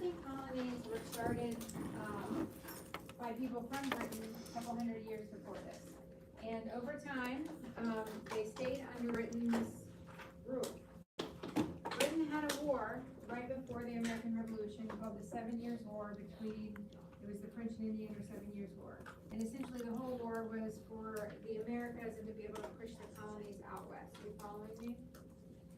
American colonies were started by people from Britain a couple hundred years before this. And over time, they stayed under Britain's rule. Britain had a war right before the American Revolution called the 7 Years' War between, it was the French and Indian or 7 Years' War. And essentially the whole war was for the Americas and to be able to push the colonies out west. Are you following me?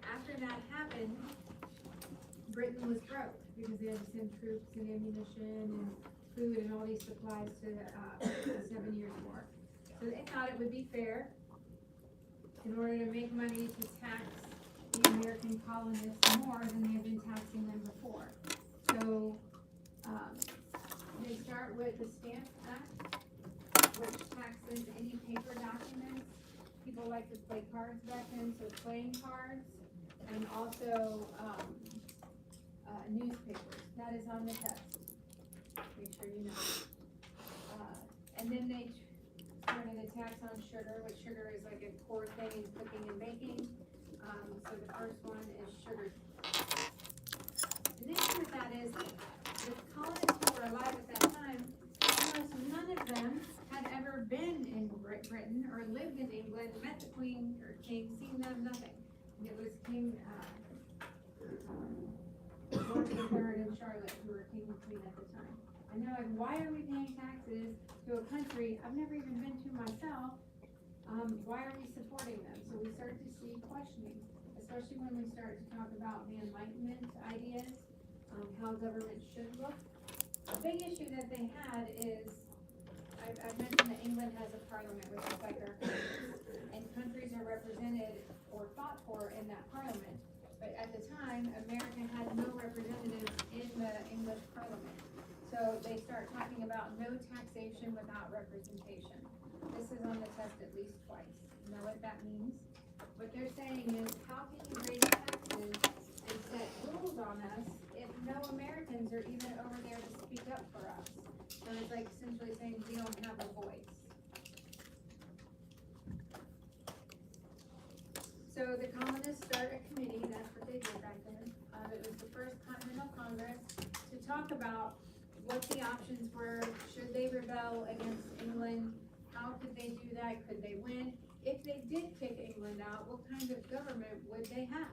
After that happened, Britain was broke because they had to send troops and ammunition and food and all these supplies to the 7 Years' War. So they thought it would be fair, in order to make money, to tax the American colonists more than they had been taxing them before. So they start with the Stamp Act, which taxes any paper documents. People like to play cards back then, so playing cards, and also newspapers. That is on the test. Make sure you know. And then they started a tax on sugar, which sugar is like a core thing in cooking and baking. So the first one is sugar. The issue with that is the colonists who were alive at that time, almost none of them had ever been in Britain or lived in England, met the Queen or King, seen them, nothing. And it was King George III and Charlotte who were King and Queen at the time. And they're like, why are we paying taxes to a country I've never even been to myself? Why are we supporting them? So we start to see questioning, especially when we start to talk about the Enlightenment ideas, how government should look. The big issue that they had is, I've mentioned that England has a parliament, which is like our countries, and countries are represented or fought for in that parliament. But at the time, America had no representatives in the English parliament. So they start talking about no taxation without representation. This is on the test at least twice. You know what that means? What they're saying is, how can you raise taxes and set rules on us if no Americans are even over there to speak up for us? So it's like essentially saying we don't have a voice. So the colonists start a committee, that's what they did back then. It was the first Continental Congress to talk about what the options were. Should they rebel against England? How could they do that? Could they win? If they did kick England out, what kind of government would they have?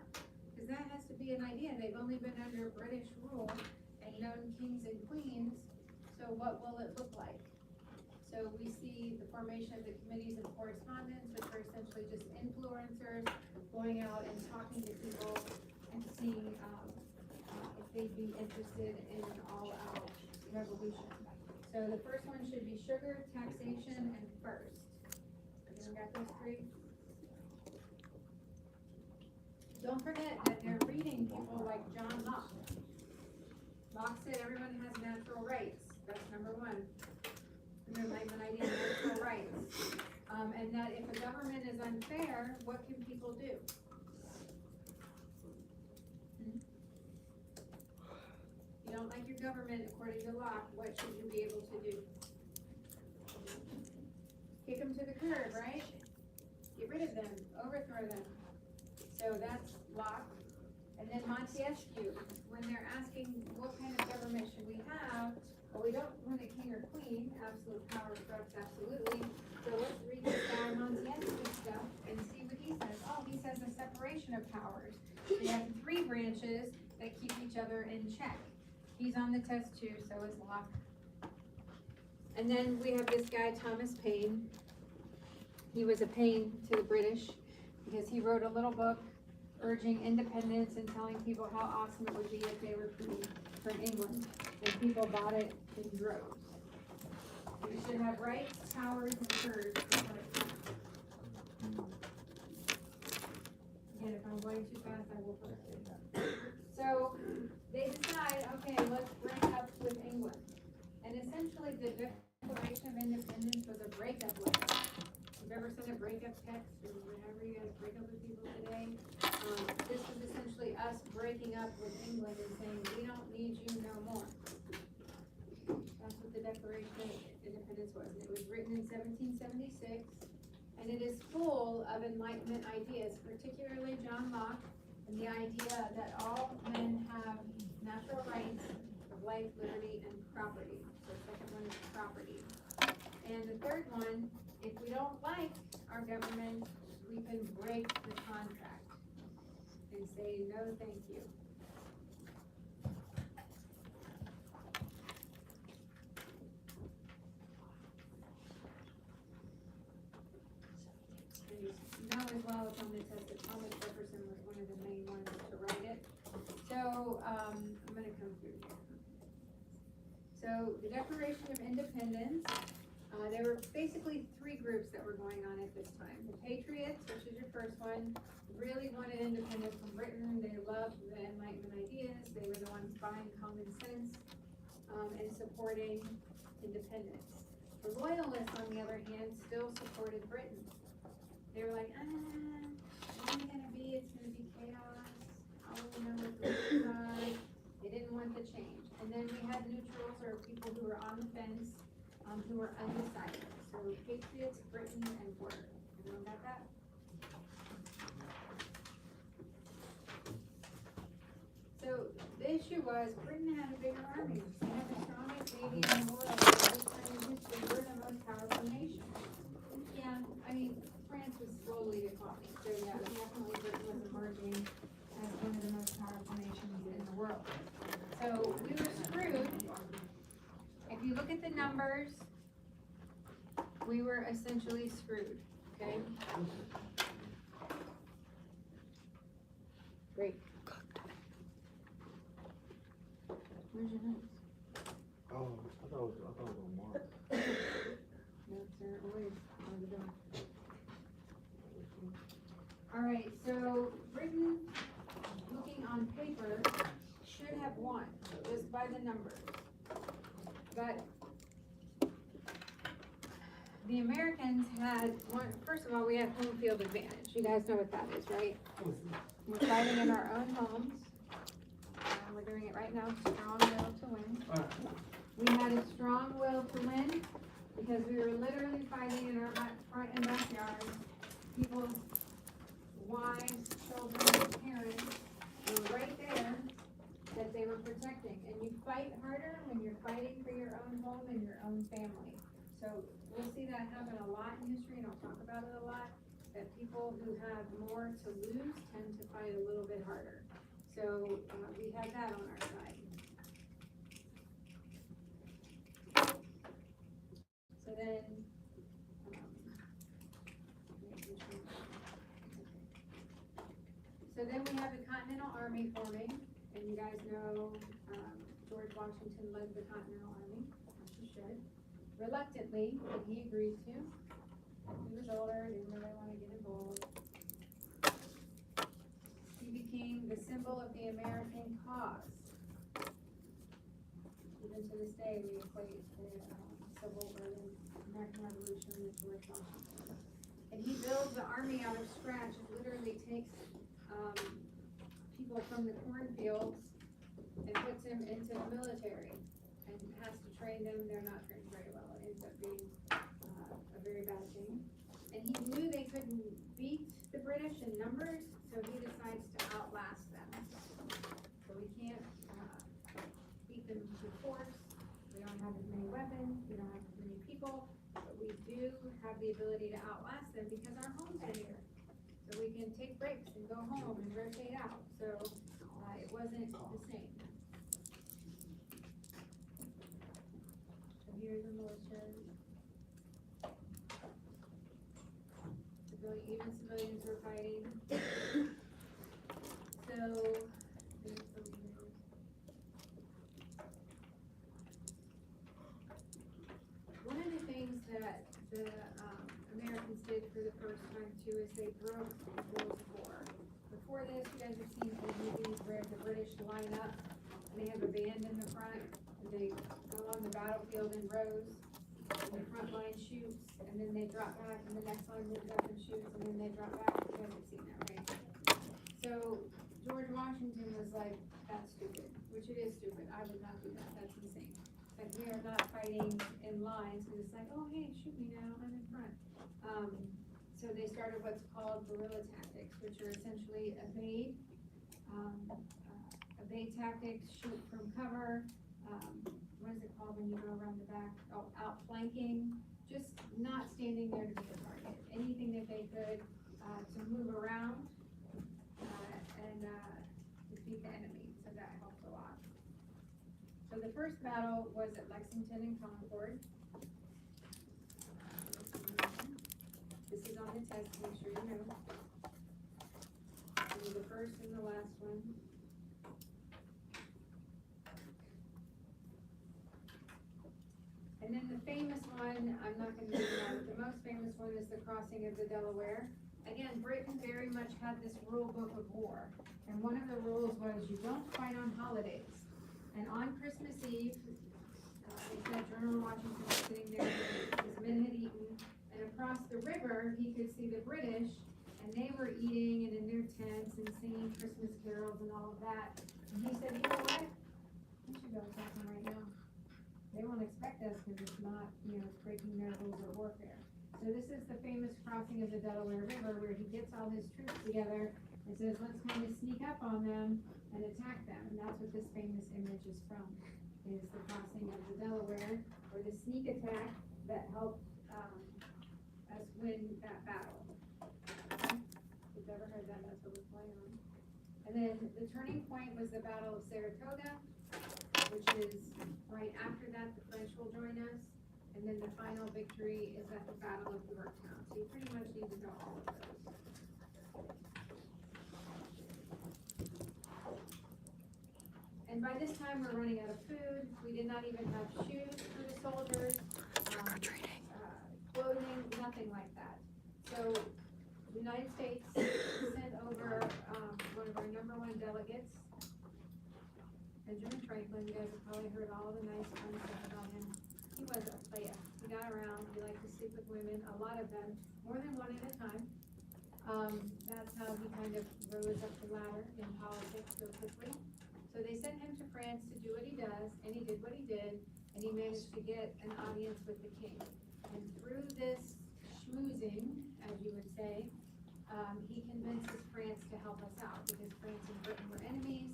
Because that has to be an idea. They've only been under British rule and known kings and queens. So what will it look like? So we see the formation of the committees of correspondence, which are essentially just influencers going out and talking to people and seeing if they'd be interested in an all-out revolution. So the first one should be sugar, taxation, and first. Everyone got those three? Don't forget that they're reading people like John Locke. Locke said everyone has natural rights. That's number one. Enlightenment idea, natural rights. And that if a government is unfair, what can people do? You don't like your government according to Locke, what should you be able to do? Kick them to the curb, right? Get rid of them, overthrow them. So that's Locke. And then Montesquieu, when they're asking what kind of government should we have, well, we don't want a king or queen, absolute power corrupts absolutely. So let's read this guy Montesquieu stuff and see what he says. Oh, he says a separation of powers. We have three branches that keep each other in check. He's on the test too, so is Locke. And then we have this guy, Thomas Paine. He was a pain to the British because he wrote a little book urging independence and telling people how awesome it would be if they were free from England. And people bought it in droves. We should have rights, powers, and courage. Again, if I'm going too fast, I will correct it. So they decide, okay, let's break up with England. And essentially the Declaration of Independence was a breakup letter. You've ever sent a breakup text or whenever you guys break up with people today? This was essentially us breaking up with England and saying, we don't need you no more. That's what the Declaration of Independence was. And it was written in 1776. And it is full of Enlightenment ideas, particularly John Locke, and the idea that all men have natural rights, of life, liberty, and property. So the second one is property. And the third one, if we don't like our government, we can break the contract and say, no, thank you. You know as well as someone that says that Thomas Jefferson was one of the main ones to write it. So, I'm gonna come through here. So, the Declaration of Independence, there were basically three groups that were going on at this time. The Patriots, which is your first one, really wanted independence from Britain. They loved the Enlightenment ideas. They were the ones buying common sense, and supporting independence. The Loyalists, on the other hand, still supported Britain. They were like, what is it gonna be? It's gonna be chaos. How will we know what the rules are? They didn't want the change. And then we had neutrals, or people who were on the fence, who were undecided. So Patriots, Britain, and Border. Everyone got that? So the issue was Britain had a bigger army. They had the strongest navy in the world. At this time in history, we're the most powerful nation. Yeah, I mean, France was slowly declining. So yeah, definitely Britain was emerging as one of the most powerful nations in the world. So we were screwed. If you look at the numbers, we were essentially screwed, okay? Great. Where's your notes? Oh, I thought it was on Mark. Notes are always on the door. All right, so Britain, looking on paper, should have won just by the numbers. But the Americans had one. First of all, we had home field advantage. You guys know what that is, right? We're fighting in our own homes. We're doing it right now. Strong will to win. We had a strong will to win because we were literally fighting in our front and backyard. People's wives, children, parents were right there that they were protecting. And you fight harder when you're fighting for your own home and your own family. So we'll see that happen a lot in history, and I'll talk about it a lot, that people who have more to lose tend to fight a little bit harder. So we had that on our side. So then, we have the Continental Army forming, and you guys know George Washington led the Continental Army, as he should. Reluctantly, but he agreed to. He was older, didn't really want to get involved. He became the symbol of the American cause. Even to this day, we equate the Civil or the American Revolution with George Washington. And he builds the army out of scratch. It literally takes people from the cornfields and puts them into the military and has to train them. They're not trained very well. It ends up being a very bad thing. And he knew they couldn't beat the British in numbers, so he decides to outlast them. So we can't beat them with force. We don't have as many weapons. We don't have as many people. But we do have the ability to outlast them because our homes are here. So we can take breaks and go home and rotate out. So it wasn't the same. So here's the military. Even civilians were fighting. So there's the leaders. One of the things that the Americans did for the first time too is they broke the rules of war. Before this, you guys have seen old movies where the British line up and they have a band in the front and they go on the battlefield in rows and the front line shoots and then they drop back and the next line moves up and shoots and then they drop back. You guys have seen that, right? So George Washington was like, that's stupid, which it is stupid. I would not do that. That's insane. Like, we are not fighting in lines. It's like, oh, hey, shoot me now. I'm in front. So they started what's called guerrilla tactics, which are essentially evade tactics, shoot from cover, what is it called when you go around the back? Oh, outflanking, just not standing there to be a target. Anything that they could, to move around, and defeat the enemy, so that helped a lot. So the first battle was at Lexington and Concord. This is on the test, make sure you know. So the first and the last one. And then the famous one, I'm not gonna do that, but the most famous one is the crossing of the Delaware. Again, Britain very much had this rule book of war, and one of the rules was you don't fight on holidays. And on Christmas Eve, they said General Washington was sitting there, his men had eaten, and across the river, he could see the British, and they were eating and in their tents and singing Christmas carols and all of that. And he said, you know what? We should go attack them right now. They won't expect us because it's not, it's breaking their rules of warfare. So this is the famous crossing of the Delaware River where he gets all his troops together and says, let's kind of sneak up on them and attack them. And that's what this famous image is from, is the crossing of the Delaware, or the sneak attack that helped us win that battle. If you've ever heard that, that's what was going on. And then the turning point was the Battle of Saratoga, which is right after that, the French will join us. And then the final victory is at the Battle of Yorktown. So you pretty much need to know all of those. And by this time, we're running out of food. We did not even have shoes for the soldiers, clothing, nothing like that. So the United States sent over one of our #1 delegates, Benjamin Franklin. You guys have probably heard all the nice fun stuff about him. He was a player. He got around. He liked to sleep with women, a lot of them, more than one at a time. That's how he kind of rose up the ladder in politics so quickly. So they sent him to France to do what he does, and he did what he did, and he managed to get an audience with the king. And through this schmoozing, as you would say, he convinces France to help us out, because France and Britain were enemies.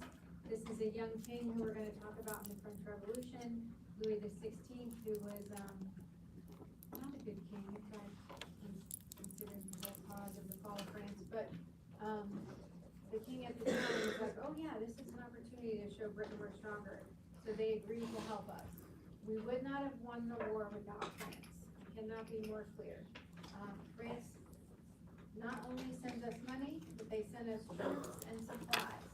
This is a young king who we're going to talk about in the French Revolution, Louis XVI, who was not a good king. In fact, he's considered the cause of the fall of France. But the king at the time was like, oh yeah, this is an opportunity to show Britain we're stronger. So they agreed to help us. We would not have won the war without France. Cannot be more clear. France not only sends us money, but they send us troops and supplies.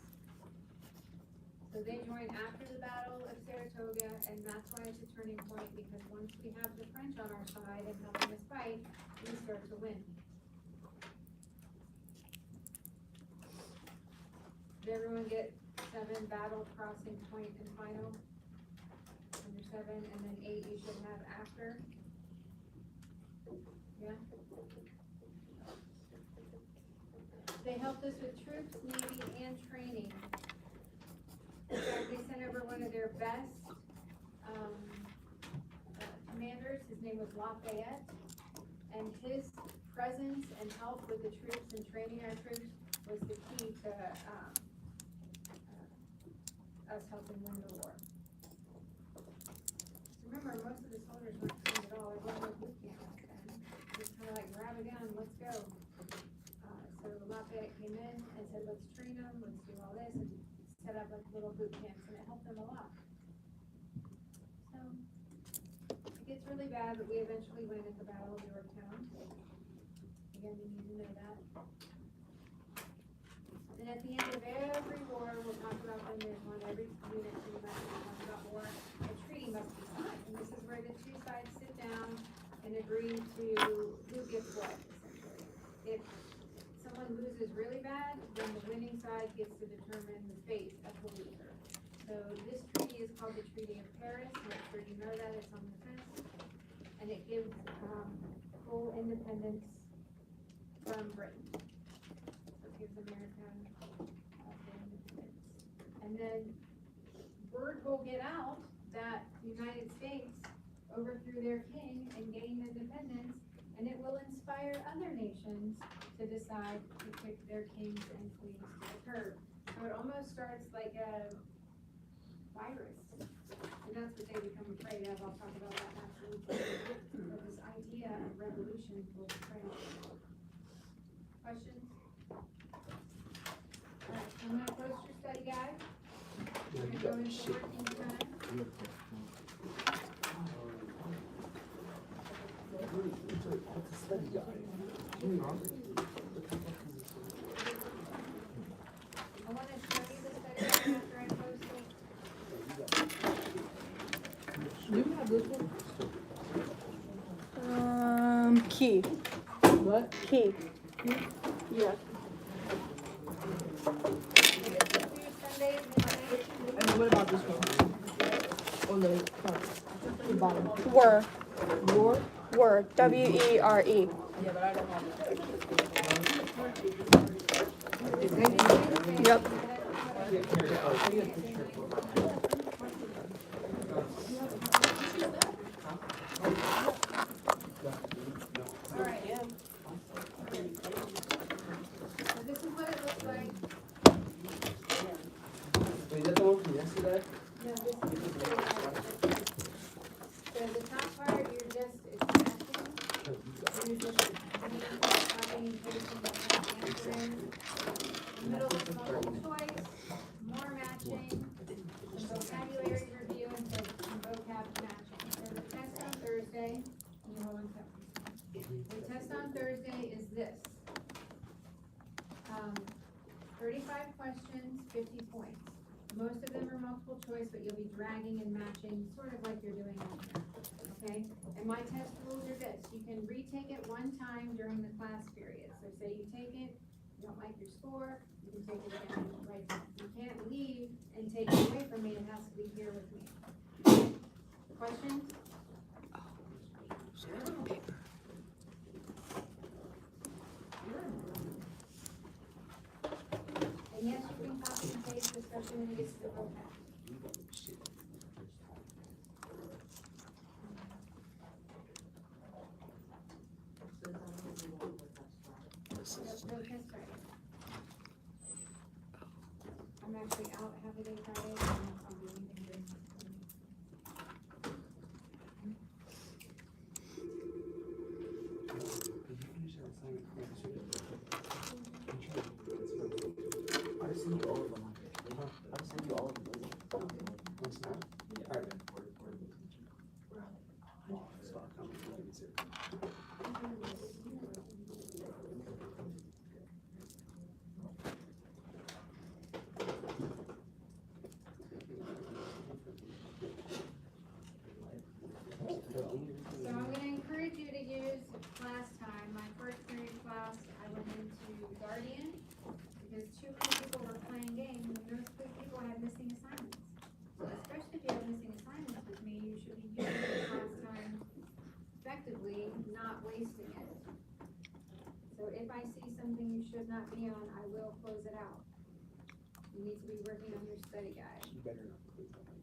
So they join after the Battle of Saratoga, and that's why it's a turning point, because once we have the French on our side and helping us fight, we start to win. Did everyone get 7 battle, crossing, point, and final? Under 7, and then 8 you should have after. Yeah? They helped us with troops, navy, and training. In fact, they sent over one of their best commanders. His name was Lafayette, and his presence and help with the troops and training our troops was the key to us helping win the war. So remember, most of the soldiers weren't trained at all. There wasn't no boot camp back then. Just kind of like, grab a gun, let's go. So Lafayette came in and said, let's train them, let's do all this, and set up like little boot camps, and it helped them a lot. So it gets really bad, but we eventually win at the Battle of Yorktown. Again, you need to know that. And at the end of every war, we'll talk about when there's one, every unit pretty much will talk about war, a treaty must be signed. And this is where the two sides sit down and agree to who gets what, essentially. If someone loses really bad, then the winning side gets to determine the fate of the loser. So this treaty is called the Treaty of Paris. Make sure you know that, it's on the fence. And it gives full independence from Britain. So it gives America full independence. And then word will get out that the United States overthrew their king and gained independence, and it will inspire other nations to decide to kick their kings and queens to the curb. So it almost starts like a virus. And that's what they become afraid of, I'll talk about that afterwards. But this idea of revolution will trail. Questions? Alright, I'm gonna post your study guide. We're gonna go into working time. I wanna show you the study guide after I post it. You have this one? Key. What? Key. Yeah. Sunday, And then what about this one? On the front, the bottom. Were. Your? Were. W-E-R-E. Yeah, but I don't have it. Yep. Alright. So this is what it looks like. Wait, is that the one from yesterday? No, this is the study guide. So the top part, you're just, it's matching. You're just copying and pasting the answer in. The middle is multiple choice, more matching, some vocabulary review, and some vocab matching. So the test on Thursday, you hold on tight. The test on Thursday is this. 35 questions, 50 points. Most of them are multiple choice, but you'll be dragging and matching, sort of like you're doing on here, okay? And my test rules are this, you can retake it one time during the class period. So say you take it, you don't like your score, you can take it again, right? You can't leave and take it away from me, it has to be here with me. Questions? And yes, you can copy and paste, especially when it gets to the vocab. No test Friday. I'm actually out half a day Friday, so I'm not gonna do anything during this. I just sent you all of them. I just sent you all of them. What's that? Alright. So I'm gonna encourage you to use class time. My first period class, I went into Guardian, because too many people were playing games, and those people had missing assignments. So especially if you have missing assignments with me, you should be using your class time effectively, not wasting it. So if I see something you should not be on, I will close it out. You need to be working on your study guide. You better not.